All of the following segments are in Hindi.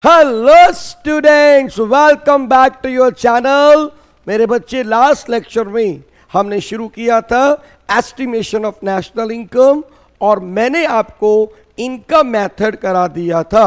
Hello students, welcome back to your channel. मेरे बच्चे, लास्ट लेक्चर में हमने शुरू किया था एस्टिमेशन ऑफ नेशनल इनकम और मैंने आपको इनकम मेथड करा दिया था।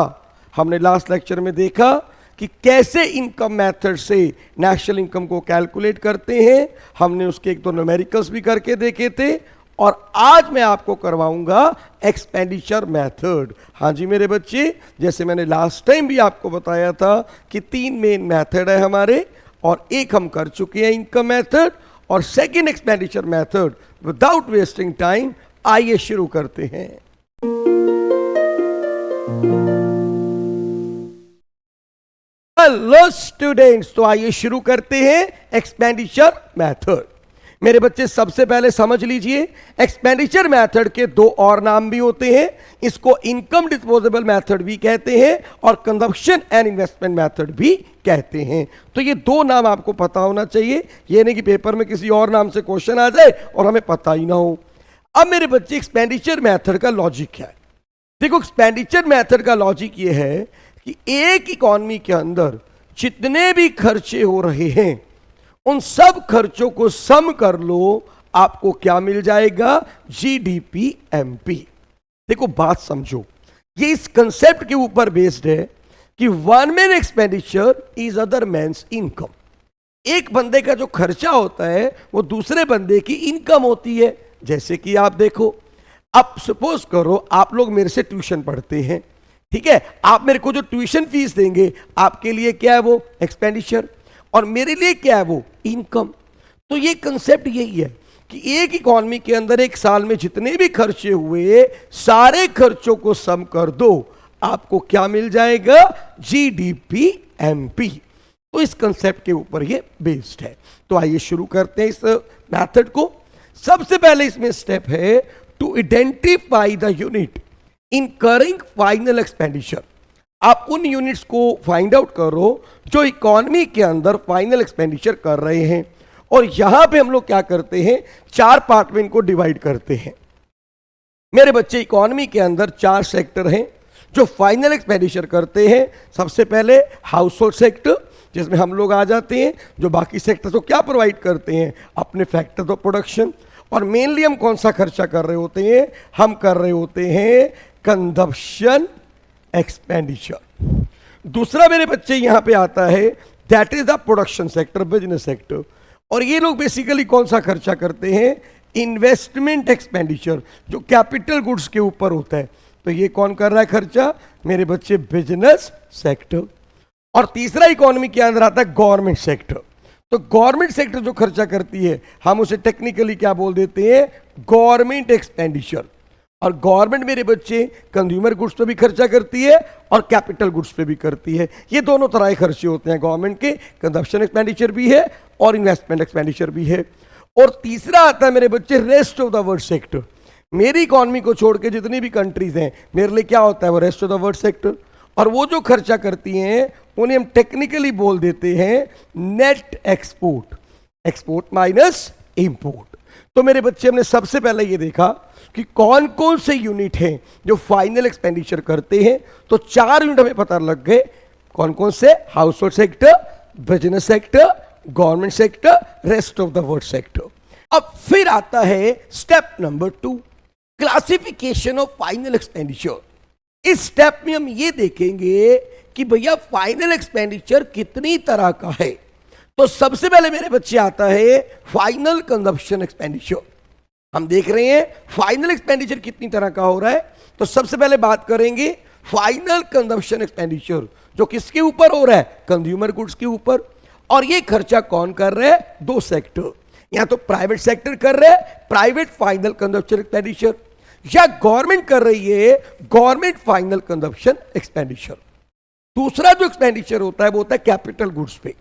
हमने लास्ट लेक्चर में देखा कि कैसे इनकम मेथड से नेशनल इनकम को कैलकुलेट करते हैं। हमने उसके एक दो न्यूमेरिकल्स भी करके देखे थे और आज मैं आपको करवाऊंगा एक्सपेंडिचर मेथड। हाँ जी मेरे बच्चे, जैसे मैंने लास्ट टाइम भी आपको बताया था कि तीन मेन मेथड है हमारे और एक हम कर चुके हैं इनकम मेथड और second expenditure method. Without wasting time आइए शुरू करते हैं। हेलो स्टूडेंट्स, तो आइए शुरू करते हैं एक्सपेंडिचर मेथड। मेरे बच्चे, सबसे पहले समझ लीजिए एक्सपेंडिचर मेथड के दो और नाम भी होते हैं। इसको इनकम डिस्पोजेबल मेथड भी कहते हैं और कंजप्शन एंड इन्वेस्टमेंट मेथड भी कहते हैं। तो ये दो नाम आपको पता होना चाहिए, ये नहीं कि पेपर में किसी और नाम से क्वेश्चन आ जाए और हमें पता ही ना हो। अब मेरे बच्चे, एक्सपेंडिचर मेथड का लॉजिक क्या है? देखो, एक्सपेंडिचर मेथड का लॉजिक ये है कि एक इकॉनमी के अंदर जितने भी खर्चे हो रहे हैं उन सब खर्चों को सम कर लो, आपको क्या मिल जाएगा? GDP MP. देखो बात समझो, ये इस कंसेप्ट के ऊपर बेस्ड है कि one man expenditure is other man's income. एक बंदे का जो खर्चा होता है वो दूसरे बंदे की इनकम होती है। जैसे कि आप देखो, अब सपोज करो आप लोग मेरे से ट्यूशन पढ़ते हैं, ठीक है? आप मेरे को जो ट्यूशन फीस देंगे आपके लिए क्या है? वो एक्सपेंडिचर, और मेरे लिए क्या है? वो इनकम। तो ये कंसेप्ट यही है कि एक इकॉनमी के अंदर एक साल में जितने भी खर्चे हुए सारे खर्चों को सम कर दो, आपको क्या मिल जाएगा? GDP MP. तो इस कंसेप्ट के ऊपर ये बेस्ड है। तो आइए शुरू करते हैं इस मेथड को। सबसे पहले इसमें स्टेप है to identify the unit incurring final expenditure. आप उन यूनिट्स को फाइंड आउट करो जो इकॉनमी के अंदर फाइनल एक्सपेंडिचर कर रहे हैं। और यहां पे हम लोग क्या करते हैं? चार पार्ट में इनको डिवाइड करते हैं। मेरे बच्चे, इकॉनमी के अंदर चार सेक्टर हैं जो फाइनल एक्सपेंडिचर करते हैं। सबसे पहले हाउस होल्ड सेक्टर, जिसमें हम लोग आ जाते हैं, जो बाकी सेक्टर को क्या प्रोवाइड करते हैं? अपने फैक्टर्स ऑफ प्रोडक्शन। और मेनली हम कौन सा खर्चा कर रहे होते हैं? हम कर रहे होते हैं कंजप्शन एक्सपेंडिचर। दूसरा मेरे बच्चे यहां पे आता है, that is the production sector, business sector. और ये लोग बेसिकली कौन सा खर्चा करते हैं? इन्वेस्टमेंट एक्सपेंडिचर, जो कैपिटल गुड्स के ऊपर होता है। तो ये कौन कर रहा है खर्चा? मेरे बच्चे, बिजनेस सेक्टर। और तीसरा इकोनॉमी के अंदर आता है गवर्नमेंट सेक्टर। तो गवर्नमेंट सेक्टर जो खर्चा करती है हम उसे टेक्निकली क्या बोल देते हैं? Government expenditure. और गवर्नमेंट मेरे बच्चे कंज्यूमर गुड्स पे भी खर्चा करती है और कैपिटल गुड्स पे भी करती है। ये दोनों तरह के खर्चे होते हैं गवर्नमेंट के, कंजप्शन एक्सपेंडिचर भी है और इन्वेस्टमेंट एक्सपेंडिचर भी है। और तीसरा आता है मेरे बच्चे rest of the world sector. मेरी इकॉनमी को छोड़ के जितनी भी कंट्रीज हैं मेरे लिए क्या होता है? वो rest of the world sector. और वो जो खर्चा करती हैं उन्हें हम टेक्निकली बोल देते हैं net export, export minus import. तो मेरे बच्चे, हमने सबसे पहले ये देखा कि कौन कौन से यूनिट हैं जो फाइनल एक्सपेंडिचर करते हैं। तो चार यूनिट हमें पता लग गए। कौन कौन से? House hold sector, business sector, government sector, rest of the world sector. अब फिर आता है step number 2, classification of final expenditure. इस स्टेप में हम ये देखेंगे कि भैया फाइनल एक्सपेंडिचर कितनी तरह का है। तो सबसे पहले मेरे बच्चे आता है फाइनल कंजप्शन एक्सपेंडिचर। हम देख रहे हैं फाइनल एक्सपेंडिचर कितनी तरह का हो रहा है। तो सबसे पहले बात करेंगे फाइनल कंजप्शन एक्सपेंडिचर, जो किसके ऊपर हो रहा है? कंज्यूमर गुड्स के ऊपर। और ये खर्चा कौन कर रहा है? दो सेक्टर, या तो प्राइवेट सेक्टर कर रहा है प्राइवेट फाइनल कंजप्शन एक्सपेंडिचर, या गवर्नमेंट कर रही है गवर्नमेंट फाइनल कंजप्शन एक्सपेंडिचर। दूसरा जो एक्सपेंडिचर होता है वो होता है कैपिटल गुड्स पे।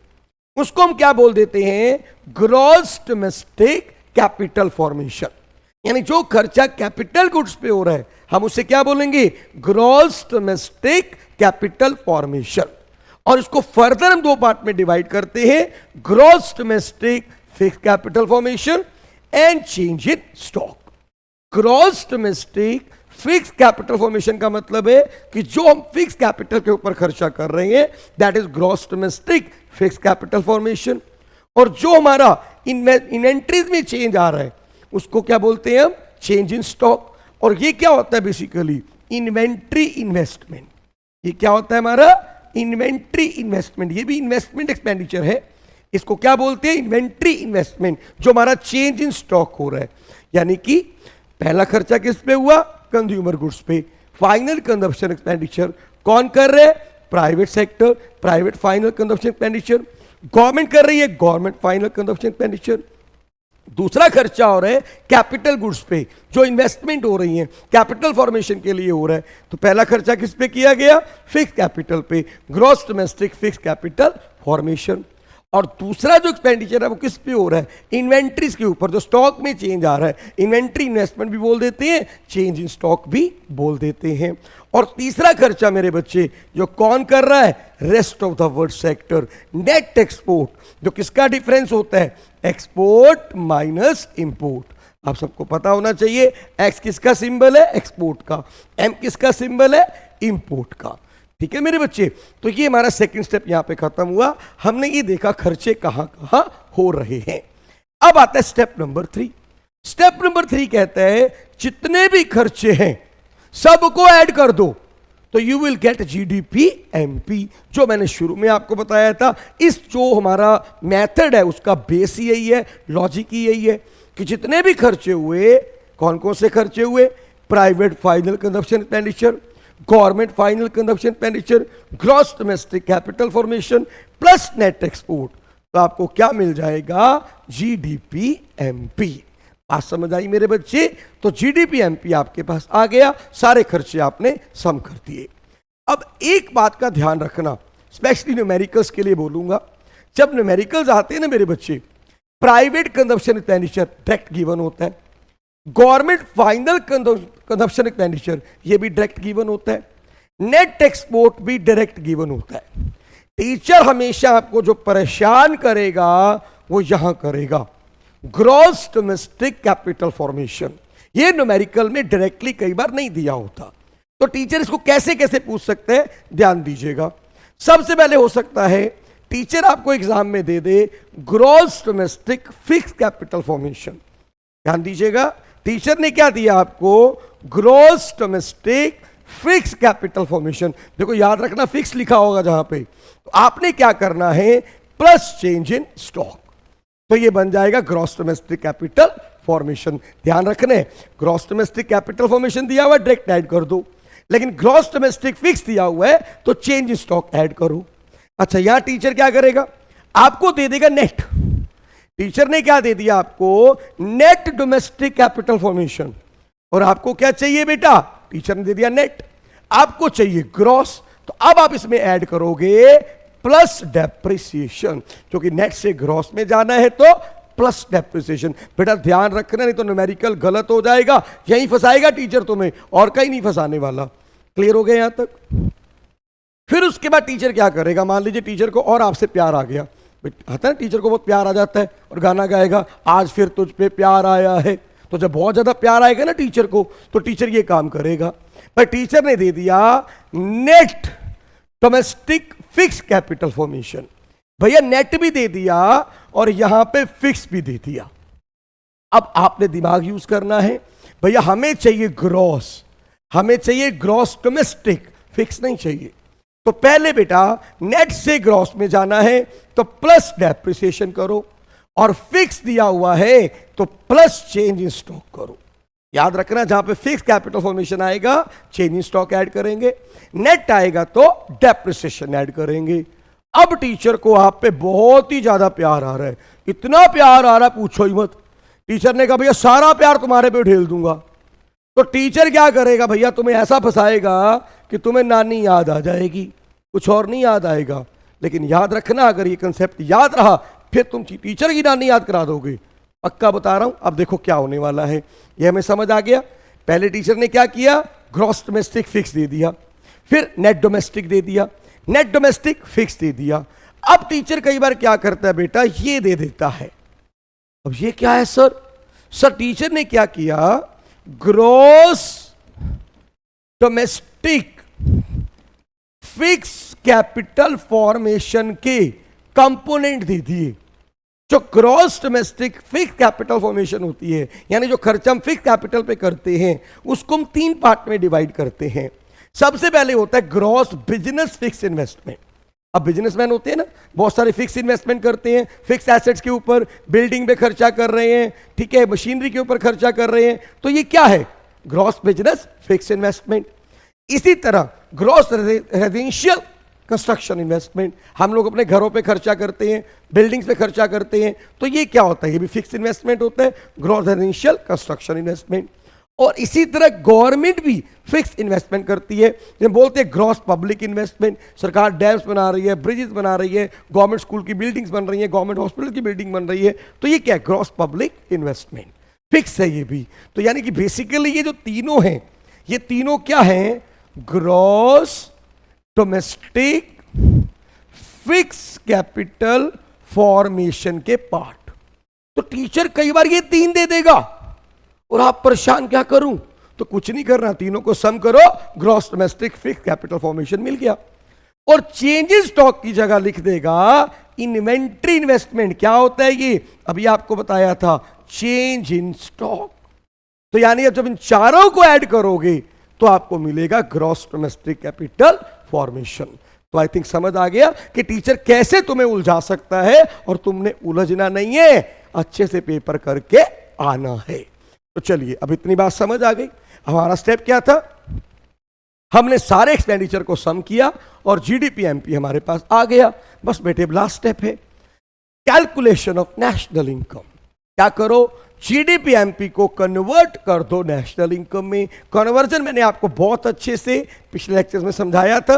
उसको हम क्या बोल देते हैं? Gross domestic capital formation. यानी जो खर्चा कैपिटल गुड्स पे हो रहा है हम उसे क्या बोलेंगे? Gross domestic capital formation. और इसको फर्दर हम दो पार्ट में डिवाइड करते हैं, gross domestic fixed capital formation and change in stock. Gross domestic fixed capital formation का मतलब है कि जो हम फिक्स कैपिटल के ऊपर खर्चा कर रहे हैं that is gross domestic fixed capital formation. और जो हमारा इन्वेंट्रीज में चेंज आ रहा है उसको क्या बोलते हैं हम, चेंज इन स्टॉक। और ये क्या होता है बेसिकली, इन्वेंट्री इन्वेस्टमेंट। ये क्या होता है हमारा, इन्वेंट्री इन्वेस्टमेंट। ये भी इन्वेस्टमेंट एक्सपेंडिचर है, इसको क्या बोलते हैं, इन्वेंट्री इन्वेस्टमेंट, जो हमारा चेंज इन स्टॉक हो रहा है। यानी कि पहला खर्चा किस पे हुआ, कंज्यूमर गुड्स पे। फाइनल कंजप्शन एक्सपेंडिचर कौन कर रहे हैं, private sector, private final consumption expenditure. Government कर रही है, गवर्नमेंट फाइनल कंजप्शन एक्सपेंडिचर। दूसरा खर्चा हो रहा है कैपिटल गुड्स पे, जो इन्वेस्टमेंट हो रही है कैपिटल फॉर्मेशन के लिए हो रहा है। तो पहला खर्चा किस पे किया गया, फिक्स कैपिटल पे, gross domestic fixed capital formation. और दूसरा जो एक्सपेंडिचर है वो किस पे हो रहा है, इन्वेंट्रीज के ऊपर, जो स्टॉक में चेंज आ रहा है। इन्वेंट्री इन्वेस्टमेंट भी बोल देते हैं, चेंज इन स्टॉक भी बोल देते हैं। और तीसरा खर्चा मेरे बच्चे जो कौन कर रहा है, rest of the world sector, net export, जो किसका डिफरेंस होता है, एक्सपोर्ट माइनस इंपोर्ट। आप सबको पता होना चाहिए, एक्स किसका सिंबल है, एक्सपोर्ट का, एम किसका सिंबल है, इंपोर्ट का। ठीक है मेरे बच्चे, तो ये हमारा सेकंड स्टेप यहां पे खत्म हुआ। हमने ये देखा खर्चे कहां कहां हो रहे हैं। अब आता है स्टेप नंबर 3। स्टेप नंबर 3 कहता है जितने भी खर्चे हैं सबको ऐड कर दो तो you will get GDP MP, जो मैंने शुरू में आपको बताया था। इस जो हमारा मेथड है उसका बेस ही यही है, लॉजिक ही यही है कि जितने भी खर्चे हुए, कौन कौन से खर्चे हुए, private final consumption expenditure, government final consumption expenditure, gross domestic capital formation plus net export, तो आपको क्या मिल जाएगा, जीडीपी एमपी। आज समझ आई मेरे बच्चे, तो जीडीपी एमपी आपके पास आ गया, सारे खर्चे आपने सम कर दिए। अब एक बात का ध्यान रखना, स्पेशली न्यूमेरिकल्स के लिए बोलूंगा, जब न्यूमेरिकल्स आते हैं ना मेरे बच्चे, private consumption expenditure direct given होता है, गवर्नमेंट फाइनल कंजप्शन एक्सपेंडिचर ये भी डायरेक्ट गिवन होता है, नेट एक्सपोर्ट भी डायरेक्ट गिवन होता है। टीचर हमेशा आपको जो परेशान करेगा वो यहां करेगा, ग्रॉस डोमेस्टिक कैपिटल फॉर्मेशन। ये न्यूमेरिकल में डायरेक्टली कई बार नहीं दिया होता, तो टीचर इसको कैसे कैसे पूछ सकते हैं, ध्यान दीजिएगा। सबसे पहले हो सकता है टीचर आपको एग्जाम में दे दे gross domestic fixed capital formation. ध्यान दीजिएगा, टीचर ने क्या दिया आपको, gross domestic fixed capital formation. देखो याद रखना, फिक्स लिखा होगा जहां पे, तो आपने क्या करना है, प्लस चेंज इन स्टॉक, तो ये बन जाएगा ग्रॉस डोमेस्टिक कैपिटल फॉर्मेशन। ध्यान रखने, ग्रॉस डोमेस्टिक कैपिटल फॉर्मेशन दिया हुआ है, डायरेक्ट ऐड कर दो, लेकिन ग्रॉस डोमेस्टिक फिक्स दिया हुआ है तो चेंज इन स्टॉक ऐड करो। अच्छा, यहां टीचर क्या करेगा, आपको दे देगा नेट। टीचर ने क्या दे दिया आपको, नेट डोमेस्टिक कैपिटल फॉर्मेशन, और आपको क्या चाहिए बेटा, टीचर ने दे दिया नेट, आपको चाहिए ग्रॉस, तो अब आप इसमें ऐड करोगे प्लस डेप्रिसिएशन, क्योंकि नेट से ग्रॉस में जाना है तो प्लस डेप्रिसिएशन। बेटा ध्यान रखना, नहीं तो न्यूमेरिकल गलत हो जाएगा, यहीं फंसाएगा टीचर तुम्हें, और कहीं नहीं फंसाने वाला। क्लियर हो गया यहां तक। फिर उसके बाद टीचर क्या करेगा, मान लीजिए टीचर को और आपसे प्यार आ गया, आता है टीचर को बहुत प्यार आ जाता है, और गाना गाएगा, आज फिर तुझ पे प्यार आया है। तो जब बहुत ज्यादा प्यार आएगा ना टीचर को, तो टीचर ये काम करेगा। पर टीचर ने दे दिया net domestic fixed capital formation, भैया नेट भी दे दिया और यहां पे फिक्स भी दे दिया। अब आपने दिमाग यूज करना है, भैया हमें चाहिए ग्रॉस, हमें चाहिए ग्रॉस डोमेस्टिक, फिक्स नहीं चाहिए। तो पहले बेटा नेट से ग्रॉस में जाना है तो प्लस डेप्रिसिएशन करो, और फिक्स दिया हुआ है तो प्लस चेंज इन स्टॉक करो। याद रखना, जहां पे फिक्स कैपिटल फॉर्मेशन आएगा चेंज इन स्टॉक ऐड करेंगे, नेट आएगा तो डेप्रिसिएशन ऐड करेंगे। अब टीचर को आप पे बहुत ही ज्यादा प्यार आ रहा है, इतना प्यार आ रहा है पूछो ही मत। टीचर ने कहा भैया सारा प्यार तुम्हारे पे ढेल दूंगा, तो टीचर क्या करेगा भैया, तुम्हें ऐसा फंसाएगा कि तुम्हें नानी याद आ जाएगी, कुछ और नहीं याद आएगा। लेकिन याद रखना, अगर ये कंसेप्ट याद रहा फिर तुम टीचर की नानी याद करा दोगे, पक्का बता रहा हूं। अब देखो क्या होने वाला है, ये हमें समझ आ गया। पहले टीचर ने क्या किया, ग्रॉस डोमेस्टिक फिक्स दे दिया, फिर नेट डोमेस्टिक दे दिया, नेट डोमेस्टिक फिक्स दे दिया। अब टीचर कई बार क्या करता है बेटा, ये दे देता है। अब ये क्या है सर टीचर ने क्या किया, gross domestic fixed capital formation के कंपोनेंट दे दिए। जो gross domestic fixed capital formation होती है, यानी जो खर्चा हम फिक्स कैपिटल पे करते हैं, उसको हम 3 पार्ट में डिवाइड करते हैं। सबसे पहले होता है ग्रॉस बिजनेस फिक्स इन्वेस्टमेंट। अब बिजनेसमैन होते हैं ना, बहुत सारे फिक्स इन्वेस्टमेंट करते हैं, फिक्स एसेट्स के ऊपर, बिल्डिंग पे खर्चा कर रहे हैं, ठीक है, मशीनरी के ऊपर खर्चा कर रहे हैं, तो ये क्या है? Gross business fix investment. इसी तरह ग्रॉस रेजिडेंशियल कंस्ट्रक्शन इन्वेस्टमेंट, हम लोग अपने घरों पे खर्चा करते हैं, बिल्डिंग्स पे खर्चा करते हैं, तो ये क्या होता है? ये भी फिक्स इन्वेस्टमेंट होता है, ग्रॉस रेजिडेंशियल कंस्ट्रक्शन इन्वेस्टमेंट। और इसी तरह गवर्नमेंट भी फिक्स इन्वेस्टमेंट करती है, जब बोलते हैं ग्रॉस पब्लिक इन्वेस्टमेंट। सरकार डैम्स बना रही है, ब्रिजेस बना रही है, गवर्नमेंट स्कूल की बिल्डिंग्स बन रही है, गवर्नमेंट हॉस्पिटल की बिल्डिंग बन रही है, तो ये क्या है? ग्रॉस पब्लिक इन्वेस्टमेंट, फिक्स है ये भी। तो यानी कि बेसिकली ये जो तीनों हैं, ये तीनों क्या हैं? Gross domestic fixed capital formation के पार्ट। तो टीचर कई बार ये 3 दे देगा और आप परेशान, क्या करूं? तो कुछ नहीं करना, तीनों को सम करो, gross domestic fixed capital formation मिल गया। और चेंज इन स्टॉक की जगह लिख देगा इन्वेंट्री इन्वेस्टमेंट। क्या होता है ये? अभी आपको बताया था, चेंज इन स्टॉक। तो यानी अब जब इन चारों को ऐड करोगे तो आपको मिलेगा ग्रॉस डोमेस्टिक कैपिटल फॉर्मेशन। तो आई थिंक समझ आ गया कि टीचर कैसे तुम्हें उलझा सकता है, और तुमने उलझना नहीं है, अच्छे से पेपर करके आना है। तो चलिए, अब इतनी बात समझ आ गई। हमारा स्टेप क्या था? हमने सारे एक्सपेंडिचर को सम किया और जीडीपी एमपी हमारे पास आ गया। बस बेटे लास्ट स्टेप है कैलकुलेशन ऑफ नेशनल इनकम। क्या करो? जीडीपी एमपी को कन्वर्ट कर दो नेशनल इनकम में। कन्वर्जन मैंने आपको बहुत अच्छे से पिछले लेक्चर्स में समझाया था।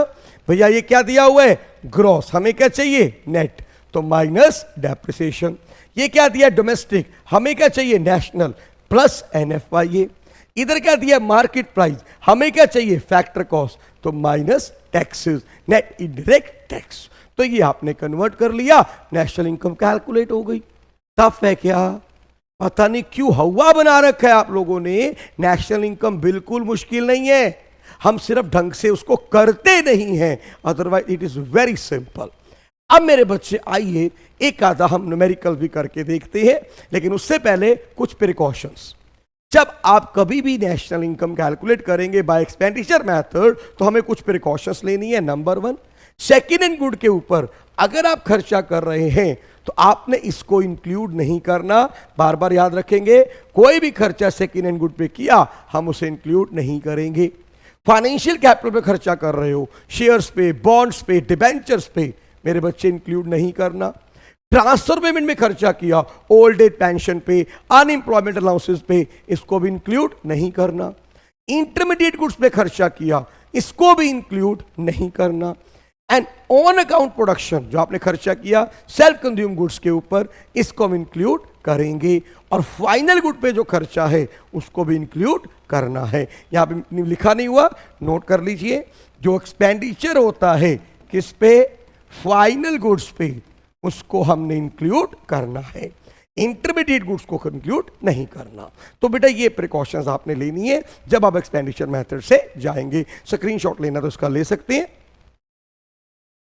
भैया ये क्या दिया हुआ है? ग्रॉस। हमें क्या चाहिए? नेट। तो माइनस डेप्रिसिएशन। ये क्या दिया? डोमेस्टिक। हमें क्या चाहिए? National plus NFIA। इधर क्या दिया? Market price. हमें क्या चाहिए? Factor cost. तो minus taxes, net indirect tax. तो ये आपने कन्वर्ट कर लिया, नेशनल इनकम कैलकुलेट हो गई। टफ है क्या? पता नहीं क्यों हवा बना रखा है आप लोगों ने। नेशनल इनकम बिल्कुल मुश्किल नहीं है, हम सिर्फ ढंग से उसको करते नहीं हैं, otherwise it is very simple. अब मेरे बच्चे आइए एक आधा हम न्यूमेरिकल भी करके देखते हैं, लेकिन उससे पहले कुछ प्रिकॉशंस। जब आप कभी भी नेशनल इनकम कैलकुलेट करेंगे बाय एक्सपेंडिचर मेथड, तो हमें कुछ प्रिकॉशंस लेनी है। नंबर 1, सेकेंड हैंड गुड के ऊपर अगर आप खर्चा कर रहे हैं तो आपने इसको इंक्लूड नहीं करना। बार बार याद रखेंगे, कोई भी खर्चा सेकेंड हैंड गुड पे किया हम उसे इंक्लूड नहीं करेंगे। फाइनेंशियल कैपिटल पे खर्चा कर रहे हो, शेयर्स पे, बॉन्ड्स पे, डिबेंचर्स पे, मेरे बच्चे इंक्लूड नहीं करना। ट्रांसफर पेमेंट में खर्चा किया, ओल्ड एज पेंशन पे, अनएम्प्लॉयमेंट अलाउंसेस पे, इसको भी इंक्लूड नहीं करना। इंटरमीडिएट गुड्स पे खर्चा किया, इसको भी इंक्लूड नहीं करना। एंड ऑन अकाउंट प्रोडक्शन, जो आपने खर्चा किया सेल्फ कंज्यूम गुड्स के ऊपर, इसको हम इंक्लूड करेंगे। और फाइनल गुड पे जो खर्चा है उसको भी इंक्लूड करना है। यहां पे लिखा नहीं हुआ, नोट कर लीजिए। जो एक्सपेंडिचर होता है किस पे? फाइनल गुड्स पे, उसको हमने इंक्लूड करना है, इंटरमीडिएट गुड्स को इंक्लूड नहीं करना। तो बेटा ये प्रिकॉशंस आपने लेनी है जब आप एक्सपेंडिचर मेथड से जाएंगे। स्क्रीनशॉट लेना तो उसका ले सकते हैं।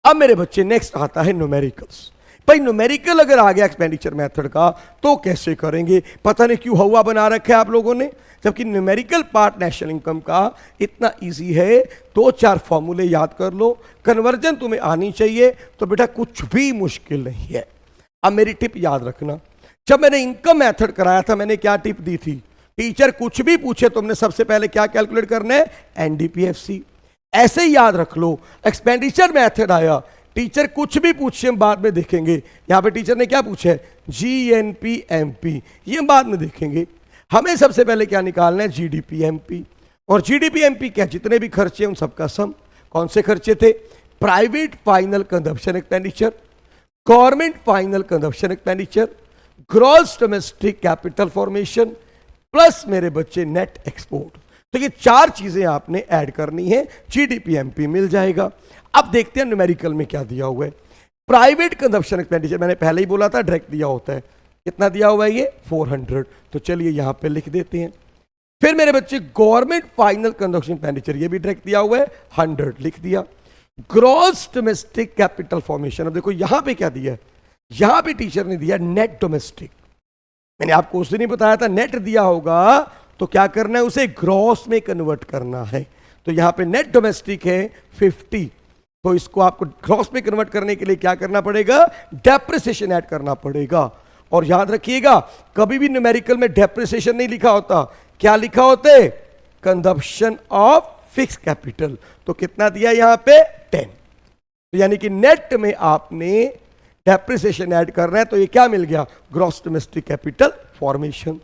अब मेरे बच्चे नेक्स्ट आता है न्यूमेरिकल्स। भाई न्यूमेरिकल अगर आ गया एक्सपेंडिचर मेथड का तो कैसे करेंगे? पता नहीं क्यों हवा बना रखा है आप लोगों ने, जबकि न्यूमेरिकल पार्ट नेशनल इनकम का इतना इजी है। 2-4 फॉर्मूले याद कर लो, कन्वर्जन तुम्हें आनी चाहिए, तो बेटा कुछ भी मुश्किल नहीं है। अब मेरी टिप याद रखना, जब मैंने इनकम मेथड कराया था मैंने क्या टिप दी थी? टीचर कुछ भी पूछे तुमने सबसे पहले क्या कैलकुलेट करना है? NDPFC। ऐसे ही याद रख लो, एक्सपेंडिचर मेथड आया, टीचर कुछ भी पूछे हम बाद में देखेंगे। यहां पे टीचर ने क्या पूछा है? GNP-MP, ये हम बाद में देखेंगे। हमें सबसे पहले क्या निकालना है? GDP-MP। और GDP-MP क्या? जितने भी खर्चे उन सबका सम। कौन से खर्चे थे? Private final consumption expenditure, government final consumption expenditure, gross domestic capital formation, plus मेरे बच्चे नेट एक्सपोर्ट। तो ये 4 चीजें आपने ऐड करनी है, GDP-MP मिल जाएगा। अब देखते हैं न्यूमेरिकल में क्या दिया हुआ है। प्राइवेट कंजप्शन एक्सपेंडिचर मैंने पहले ही बोला था डायरेक्ट दिया होता है। कितना दिया हुआ है ये? 400। तो चलिए यहां पे लिख देते हैं फिर मेरे बच्चे गवर्नमेंट फाइनल कंजम्पशन एक्सपेंडिचर, ये भी डायरेक्ट दिया हुआ है, 100 लिख दिया। ग्रॉस डोमेस्टिक कैपिटल फॉर्मेशन, अब देखो यहां पे क्या दिया है, यहां पे टीचर ने दिया नेट डोमेस्टिक। मैंने आपको उस दिन ही बताया था नेट दिया होगा तो क्या करना है, उसे ग्रॉस में कन्वर्ट करना है। तो यहां पे नेट डोमेस्टिक है 50, तो इसको आपको ग्रॉस में कन्वर्ट करने के लिए क्या करना पड़ेगा, डेप्रिसिएशन ऐड करना पड़ेगा। और याद रखिएगा कभी भी न्यूमेरिकल में डेप्रिसिएशन नहीं लिखा होता, क्या लिखा होते, कंजम्पशन ऑफ फिक्स कैपिटल। तो कितना दिया यहां पे 10, तो यानी कि नेट में आपने डेप्रिसिएशन ऐड करना है, तो ये क्या मिल गया, gross domestic capital formation.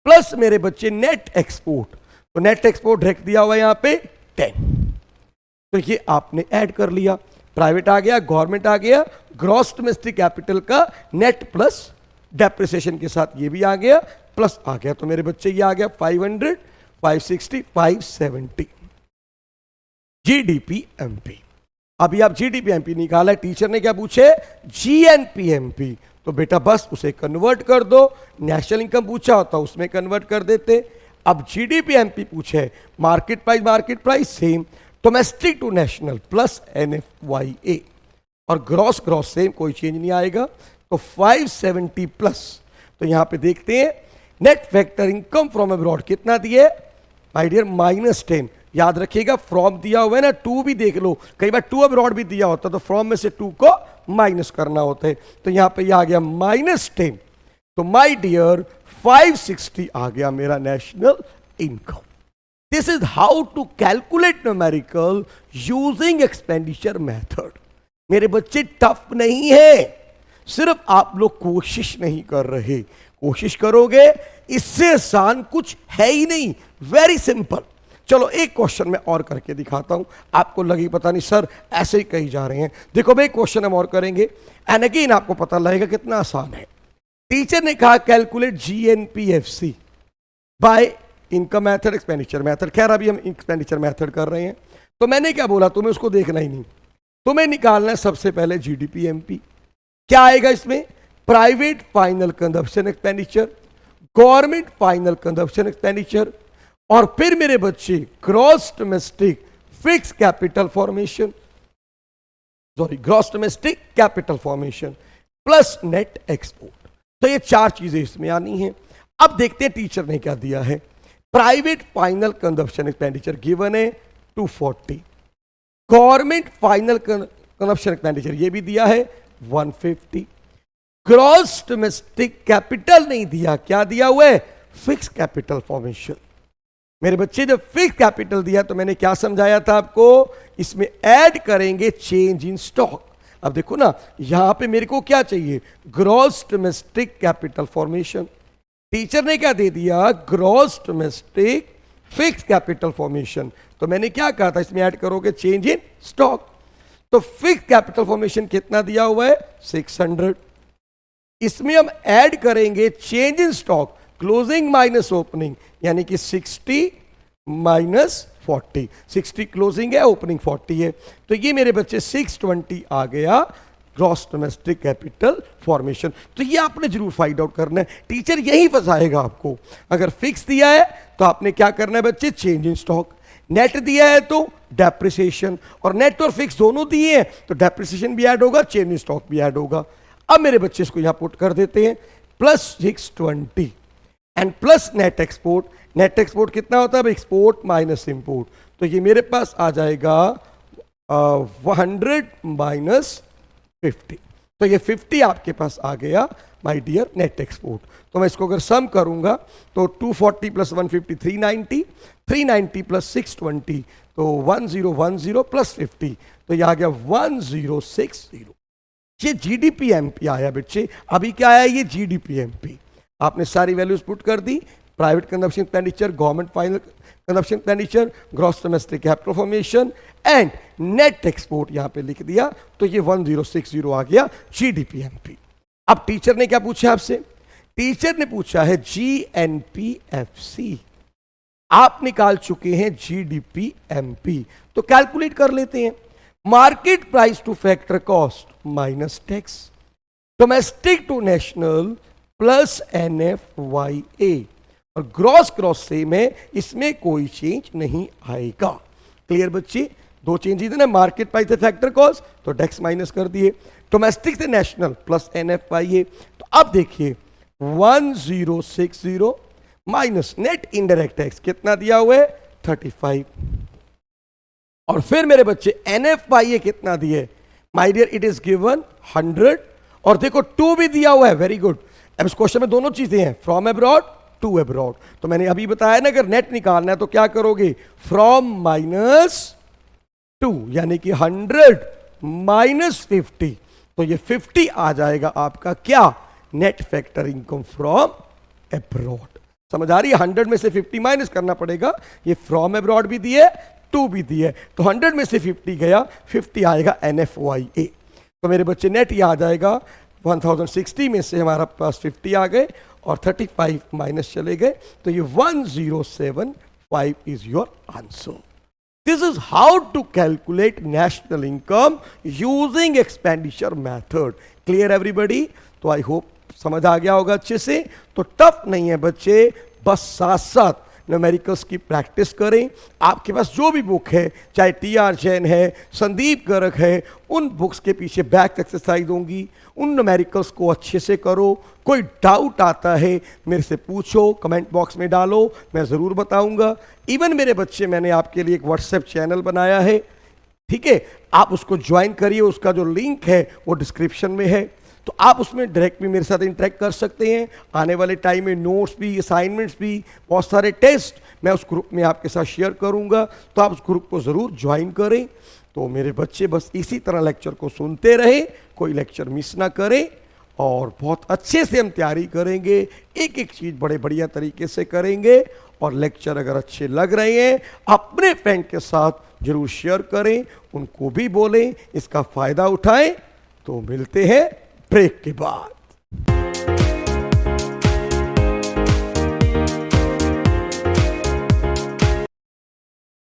Plus मेरे बच्चे नेट एक्सपोर्ट, तो नेट एक्सपोर्ट डायरेक्ट दिया हुआ यहां पे 10, तो ये आपने ऐड कर लिया। प्राइवेट आ गया, गवर्नमेंट आ गया, ग्रॉस डोमेस्टिक कैपिटल का नेट प्लस डेप्रिसिएशन के साथ ये भी आ गया, प्लस आ गया। तो मेरे बच्चे ये आ गया 500, 560, 570 जीडीपीएमपी। अभी आप जीडीपीएमपी निकाला है, टीचर ने क्या पूछे, जीएनपीएमपी, तो बेटा बस उसे कन्वर्ट कर दो। नेशनल इनकम पूछा होता उसमें कन्वर्ट कर देते। अब जीडीपीएमपी पूछे, market price same, domestic to national plus NFIA, और ग्रॉस सेम, कोई चेंज नहीं आएगा। तो 570 प्लस, तो यहां पे देखते हैं net factor income from abroad कितना दिए माय डियर, -10। याद रखिएगा फ्रॉम दिया हुआ है ना, 2 भी देख लो, कई बार 2 अब्रॉड भी दिया होता तो फ्रॉम में से 2 को माइनस करना होता है। तो यहां पे यह आ गया -10, तो माय डियर 560 आ गया मेरा national income. This is how to calculate numerical using expenditure method. मेरे बच्चे टफ नहीं है, सिर्फ आप लोग कोशिश नहीं कर रहे। कोशिश करोगे, इससे आसान कुछ है ही नहीं, वेरी सिंपल। चलो एक क्वेश्चन मैं और करके दिखाता हूं, आपको लगी पता नहीं सर ऐसे ही कही जा रहे हैं। देखो भाई क्वेश्चन हम और करेंगे एंड अगेन आपको पता लगेगा कितना आसान है। टीचर ने कहा calculate GNPFC by income method, expenditure method. खैर अभी हम एक्सपेंडिचर मेथड कर रहे हैं, तो मैंने क्या बोला, तुम्हें उसको देखना ही नहीं, तुम्हें निकालना है सबसे पहले जीडीपीएमपी। क्या आएगा इसमें, private final consumption expenditure, government final consumption expenditure, और फिर मेरे बच्चे gross domestic fixed capital formation, sorry gross domestic capital formation plus net export. तो ये 4 चीजें इसमें आनी हैं। अब देखते हैं टीचर ने क्या दिया है। Private final consumption expenditure given है 240, गवर्नमेंट फाइनल कंजम्पशन एक्सपेंडिचर ये भी दिया है 150, ग्रॉस डोमेस्टिक कैपिटल नहीं दिया, क्या दिया हुआ है, फिक्स कैपिटल फॉर्मेशन। मेरे बच्चे जब फिक्स कैपिटल दिया तो मैंने क्या समझाया था आपको, इसमें ऐड करेंगे चेंज इन स्टॉक। अब देखो ना यहां पे मेरे को क्या चाहिए, gross domestic capital formation. Teacher ने क्या दे दिया, gross domestic fixed capital formation. तो मैंने क्या कहा था, इसमें ऐड करोगे चेंज इन स्टॉक। तो फिक्स कैपिटल फॉर्मेशन कितना दिया हुआ है 600, इसमें हम ऐड करेंगे change in stock, closing minus opening, यानी कि 60 माइनस 40, 60 क्लोजिंग है, ओपनिंग 40 है। तो ये मेरे बच्चे 620 आ गया ग्रॉस डोमेस्टिक कैपिटल फॉर्मेशन। तो ये आपने जरूर फाइंड आउट करना है, टीचर यही फंसाएगा आपको। अगर फिक्स दिया है तो आपने क्या करना है बच्चे, चेंज इन स्टॉक। नेट दिया है तो डेप्रिसिएशन, और नेट और फिक्स दोनों दिए हैं तो डेप्रिसिएशन भी ऐड होगा, चेंज इन स्टॉक भी ऐड होगा। अब मेरे बच्चे इसको यहां पुट कर देते हैं, plus 620 and plus net export. Net export कितना होता है, एक्सपोर्ट माइनस इंपोर्ट। तो ये मेरे पास आ जाएगा 100 माइनस 50, तो ये 50 आपके पास आ गया माय डियर नेट एक्सपोर्ट। तो मैं इसको अगर सम करूंगा तो 240 प्लस 150 390, 390 प्लस 620 तो 1010 प्लस 50, तो यह आ गया 1060। ये जीडीपीएमपी आया बच्चे। अभी क्या आया, ये जीडीपीएमपी। आपने सारी वैल्यूज पुट कर दी, private consumption expenditure, government final consumption expenditure, gross domestic capital formation and net export यहां पे लिख दिया, तो ये 1060 आ गया जीडीपीएमपी। अब टीचर ने क्या पूछा आपसे, टीचर ने पूछा है जीएनपीएफसी। आप निकाल चुके हैं जीडीपीएमपी, तो कैलकुलेट कर लेते हैं। Market price to factor cost minus tax, domestic to national plus NFIA, और ग्रॉस क्रॉस सेम है, इसमें कोई चेंज नहीं आएगा। क्लियर बच्चे? दो चेंजेस है ना, मार्केट प्राइस से फैक्टर कॉस्ट तो डेक्स माइनस कर दिए, डोमेस्टिक से नेशनल प्लस NFY है। तो अब देखिए 1060 माइनस नेट इनडायरेक्ट टैक्स कितना दिया हुआ है 35, और फिर मेरे बच्चे NFY कितना दिए, my dear it is given 100, और देखो 2 भी दिया हुआ है, वेरी गुड। अब इस क्वेश्चन में दोनों चीजें हैं, फ्रॉम अब्रॉड टू अब्रॉड। तो मैंने अभी बताया ना, अगर नेट निकालना है तो क्या करोगे, फ्रॉम -2 यानी कि 100 -50, तो ये 50 आ जाएगा आपका क्या, net factor income from abroad. समझ आ रही है? 100 में से 50 माइनस करना पड़ेगा, ये फ्रॉम अब्रॉड भी दिए 2 भी दिए, तो 100 में से 50 गया, 50 आएगा NFYA। तो मेरे बच्चे नेट ये आ जाएगा 1060 में से हमारा पास 50 आ गए और 35 माइनस चले गए, तो ये 1075 is your answer. This is how to calculate national income using expenditure method. Clear everybody? तो आई होप समझ आ गया होगा अच्छे से। तो टफ नहीं है बच्चे, बस साथ साथ न्यूमेरिकल्स की प्रैक्टिस करें। आपके पास जो भी बुक है, चाहे TR जैन है, संदीप गर्ग है, उन बुक्स के पीछे बैक एक्सरसाइज होंगी, उन न्यूमेरिकल्स को अच्छे से करो। कोई डाउट आता है मेरे से पूछो, कमेंट बॉक्स में डालो, मैं ज़रूर बताऊंगा। इवन मेरे बच्चे, मैंने आपके लिए एक व्हाट्सएप चैनल बनाया है, ठीक है, आप उसको ज्वाइन करिए, उसका जो लिंक है वो डिस्क्रिप्शन में है, तो आप उसमें डायरेक्ट भी मेरे साथ इंटरेक्ट कर सकते हैं। आने वाले टाइम में नोट्स भी, असाइनमेंट्स भी, बहुत सारे टेस्ट मैं उस ग्रुप में आपके साथ शेयर करूंगा, तो आप उस ग्रुप को ज़रूर ज्वाइन करें। तो मेरे बच्चे बस इसी तरह लेक्चर को सुनते रहे, कोई लेक्चर मिस ना करें, और बहुत अच्छे से हम तैयारी करेंगे, एक एक चीज़ बड़े बढ़िया तरीके से करेंगे। और लेक्चर अगर अच्छे लग रहे हैं, अपने फ्रेंड के साथ जरूर शेयर करें, उनको भी बोलें, इसका फ़ायदा उठाएं। तो मिलते हैं ब्रेक के बाद।